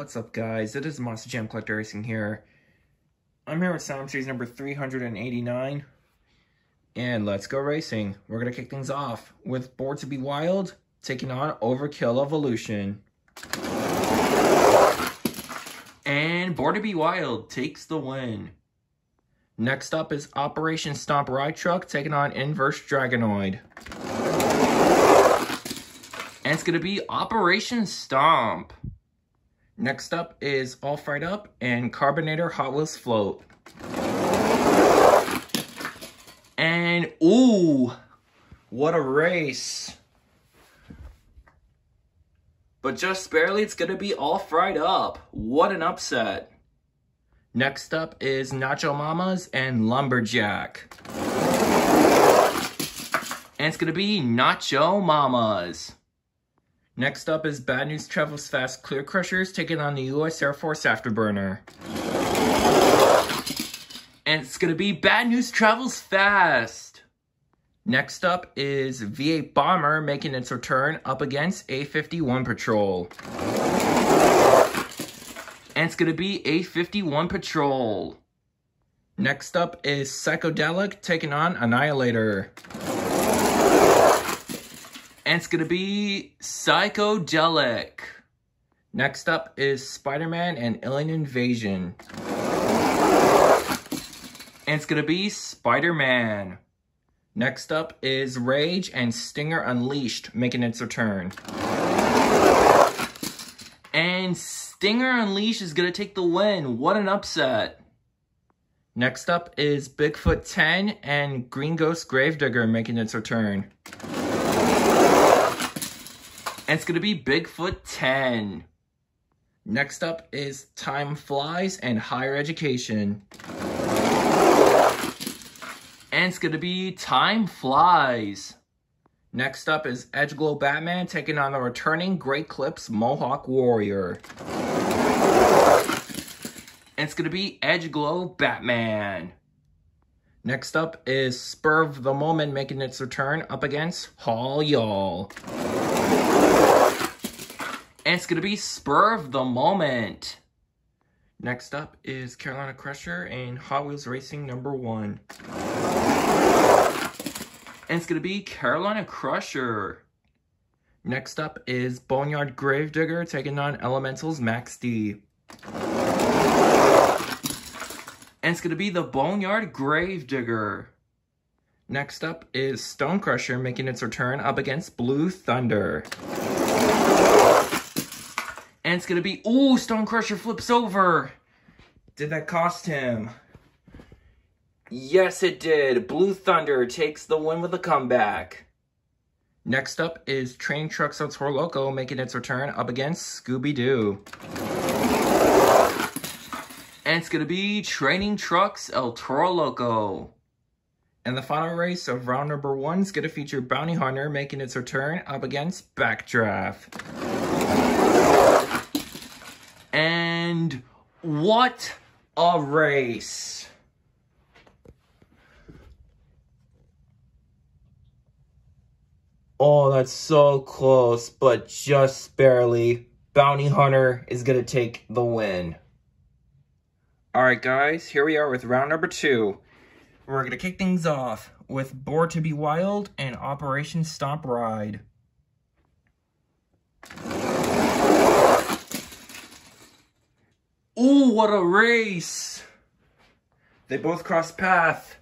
What's up, guys? It is Monster Jam Collector Racing here. I'm here with Sound Series number 389. And let's go racing. We're going to kick things off with Born to Be Wild taking on Overkill Evolution. And Born to Be Wild takes the win. Next up is Operation Stomp Ride Truck taking on Inverse Dragonoid. And it's going to be Operation Stomp. Next up is All Fried Up and Carbinator Hot Wheels Float. And, ooh, what a race. But just barely, it's going to be All Fried Up. What an upset. Next up is Nacho Mamas and Lumberjack. And it's going to be Nacho Mamas. Next up is Bad News Travels Fast Clear Crushers taking on the U.S. Air Force Afterburner. And it's going to be Bad News Travels Fast. Next up is V8 Bomber making its return up against A51 Patrol. And it's going to be A51 Patrol. Next up is Psychedelic taking on Annihilator. And it's going to be Psychedelic. Next up is Spider-Man and Alien Invasion. And it's going to be Spider-Man. Next up is Rage and Stinger Unleashed making its return. And Stinger Unleashed is going to take the win. What an upset. Next up is Bigfoot 10 and Green Ghost Gravedigger making its return. And it's going to be Bigfoot 10. Next up is Time Flies and Higher Education. And it's going to be Time Flies. Next up is Edgeglow Batman taking on the returning Great Clips Mohawk Warrior. And it's going to be Edgeglow Batman. Next up is Spur of the Moment making its return up against Haul Y'all. And it's going to be Spur of the Moment. Next up is Carolina Crusher and Hot Wheels Racing number 1. And it's going to be Carolina Crusher. Next up is Boneyard Gravedigger taking on Elementals Max D. And it's going to be the Boneyard Gravedigger. Next up is Stone Crusher making its return up against Blue Thunder. And it's going to be, ooh, Stone Crusher flips over. Did that cost him? Yes, it did. Blue Thunder takes the win with a comeback. Next up is Training Trucks El Toro Loco making its return up against Scooby-Doo. And it's going to be Training Trucks El Toro Loco. And the final race of round number 1 is going to feature Bounty Hunter making its return up against Backdraft. And what a race. Oh, that's so close, but just barely. Bounty Hunter is going to take the win. Alright guys, here we are with round number 2. We're going to kick things off with Born to Be Wild and Operation Stomp Ride. Ooh, what a race! They both cross path.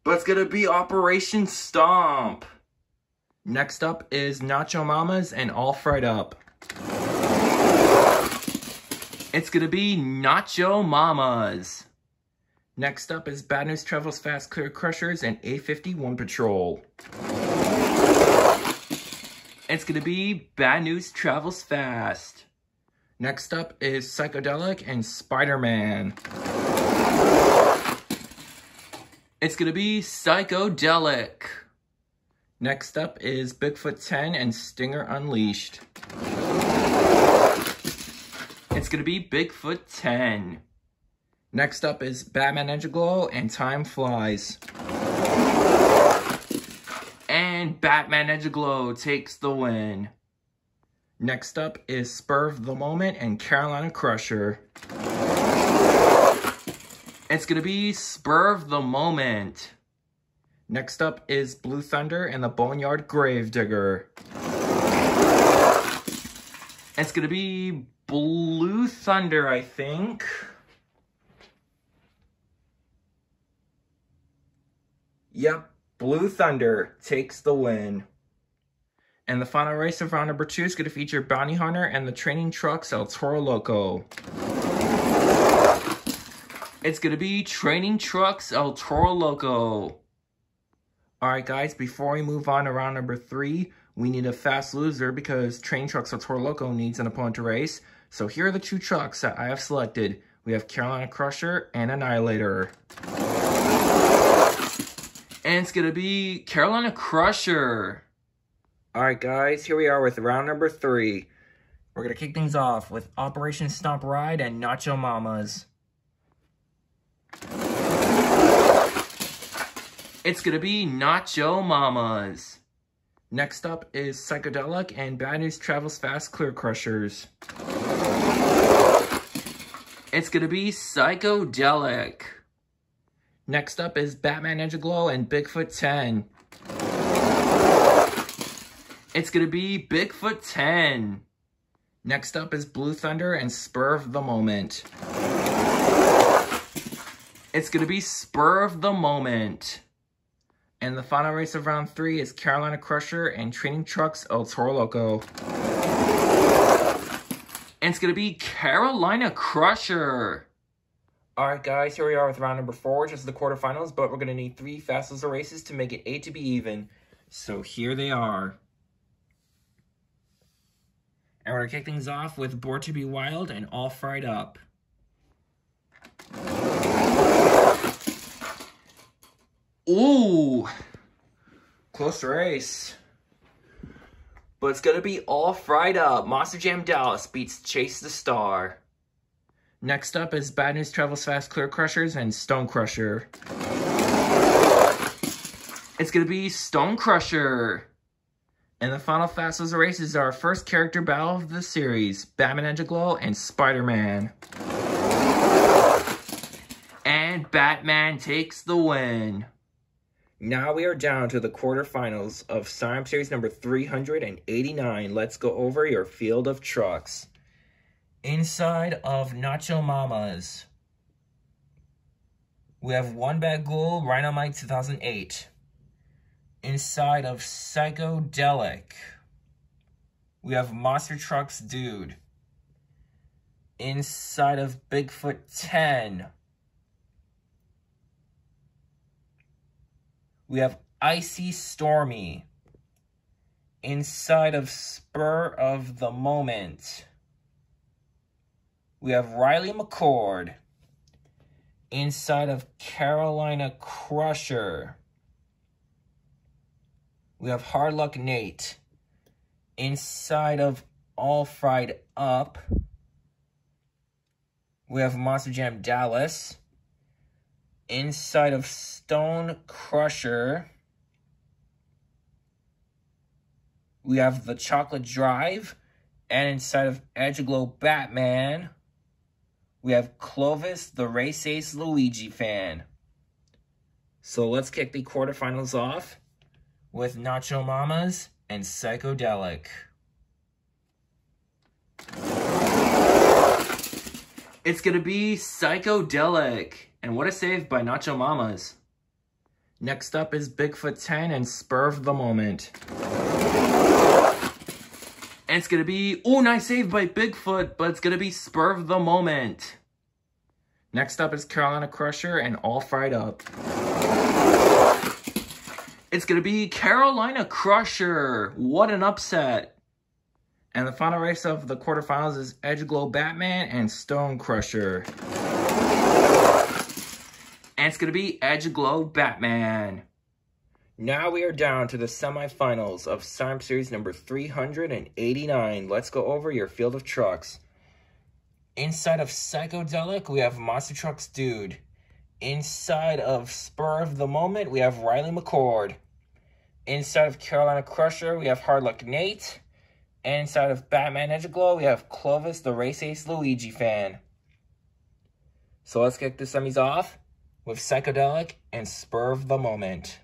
But it's going to be Operation Stomp. Next up is Nacho Mamas and All Fried Up. It's going to be Nacho Mamas. Next up is Bad News Travels Fast Clear Crushers and A51 Patrol. It's going to be Bad News Travels Fast. Next up is Psychedelic and Spider-Man. It's going to be Psychedelic. Next up is Bigfoot 10 and Stinger Unleashed. It's going to be Bigfoot 10. Next up is Batman Edgeglow and Time Flies. And Batman Edgeglow takes the win. Next up is Spur of the Moment and Carolina Crusher. It's going to be Spur of the Moment. Next up is Blue Thunder and the Boneyard Gravedigger. It's going to be Blue Thunder, I think. Yep, Blue Thunder takes the win. And the final race of round number 2 is going to feature Bounty Hunter and the Training Trucks El Toro Loco. It's going to be Training Trucks El Toro Loco. Alright guys, before we move on to round number 3, we need a fast loser because Training Trucks El Toro Loco needs an opponent to race. So here are the 2 trucks that I have selected. We have Carolina Crusher and Annihilator. And it's going to be Carolina Crusher. Alright guys, here we are with round number 3. We're going to kick things off with Operation Stomp Ride and Nacho Mamas. It's going to be Nacho Mamas. Next up is Psychedelic and Bad News Travels Fast Clear Crushers. It's going to be Psychedelic. Next up is Batman Ninja Glow and Bigfoot 10. It's going to be Bigfoot 10. Next up is Blue Thunder and Spur of the Moment. It's going to be Spur of the Moment. And the final race of round 3 is Carolina Crusher and Training Trucks El Toro Loco. And it's going to be Carolina Crusher. Alright guys, here we are with round number 4, which is the quarterfinals, but we're going to need 3 fast loser races to make it 8 to be even. So here they are. And we're going to kick things off with Born to be Wild and All Fried Up. Ooh! Close race. But it's going to be All Fried Up. Monster Jam Dallas beats Chase the Star. Next up is Bad News Travels Fast Clear Crushers and Stone Crusher. It's going to be Stone Crusher. And the final fast loser races are our first character battle of the series, Batman Ninja Glow and Spider-Man. And Batman takes the win. Now we are down to the quarterfinals of Siam Series number 389. Let's go over your field of trucks. Inside of Nacho Mamas, we have One Bad Ghoul Rhinomite 2008. Inside of Psychedelic, we have Monster Trucks Dude. Inside of Bigfoot 10, we have Icy Stormy. Inside of Spur of the Moment, we have Riley McCord. Inside of Carolina Crusher, we have Hard Luck Nate. Inside of All Fried Up, we have Monster Jam Dallas. Inside of Stone Crusher, we have the Chocolate Drive. And inside of Edgeglow Batman, we have Clovis, the Race Ace Luigi fan. So let's kick the quarterfinals off with Nacho Mamas and Psychedelic. It's going to be Psychedelic. And what a save by Nacho Mamas. Next up is Bigfoot 10 and Spur of the Moment. And it's going to be, oh, nice save by Bigfoot, but it's going to be Spur of the Moment. Next up is Carolina Crusher and All Fried Up. It's going to be Carolina Crusher. What an upset. And the final race of the quarterfinals is Edgeglow Batman and Stone Crusher. And it's going to be Edgeglow Batman. Now we are down to the semifinals of Siam Series number 389. Let's go over your field of trucks. Inside of Psychedelic, we have Monster Trucks Dude. Inside of Spur of the Moment, we have Riley McCord. Inside of Carolina Crusher, we have Hard Luck Nate. And inside of Batman Ninja Glow, we have Clovis, the Race Ace Luigi fan. So let's kick the semis off with Psychedelic and Spur of the Moment.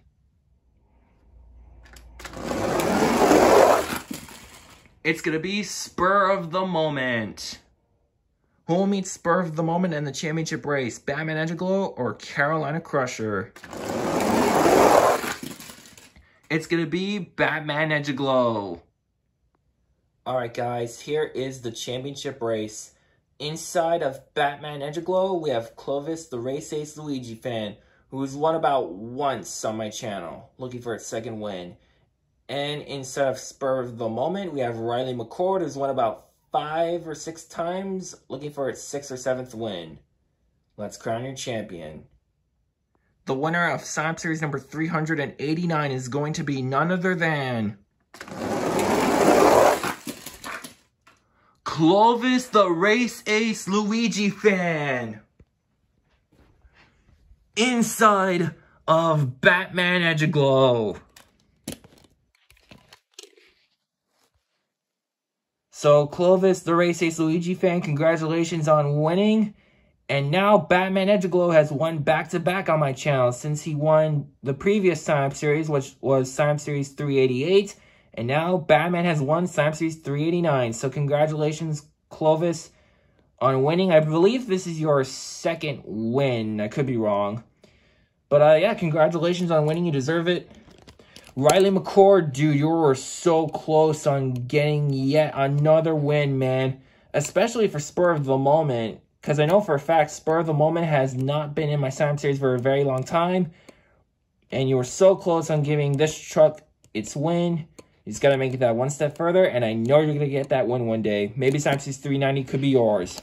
It's going to be Spur of the Moment. Who will meet Spur of the Moment in the championship race? Batman Ninja Glow or Carolina Crusher? It's going to be Batman Ninja Glow. Alright guys, here is the championship race. Inside of Batman Ninja Glow, we have Clovis, the Race Ace Luigi fan, who has won about once on my channel, looking for its second win. And inside of Spur of the Moment, we have Riley McCord, who's won about 5 or 6 times, looking for its 6th or 7th win. Let's crown your champion. The winner of Slime Series number 389 is going to be none other than Clovis, the Race Ace Luigi fan. Inside of Batman Ninja Glow. So, Clovis, the Race Ace Luigi fan, congratulations on winning. And now, Batman Ninja Glow has won back-to-back on my channel since he won the previous Slime Series, which was Slime Series 388. And now, Batman has won Slime Series 389. So, congratulations, Clovis, on winning. I believe this is your second win. I could be wrong. But, yeah, congratulations on winning. You deserve it. Riley McCord, dude, you were so close on getting yet another win, man. Especially for Spur of the Moment. Because I know for a fact, Spur of the Moment has not been in my Slime Series for a very long time. And you were so close on giving this truck its win. You just got to make it that one step further. And I know you're going to get that win one day. Maybe Slime Series 390 could be yours.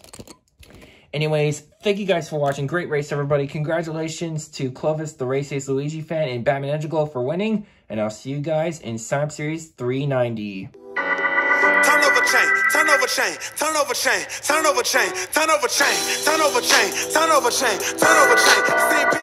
Anyways, thank you guys for watching. Great race, everybody. Congratulations to Clovis, the Race Ace Luigi fan, and Batman Ninja Glow for winning. And I'll see you guys in Slime Series 390. Turn over chain, turn over chain, turn over chain, turn over chain, turn over chain, turn over chain, turn over chain, turn over chain, turn over chain.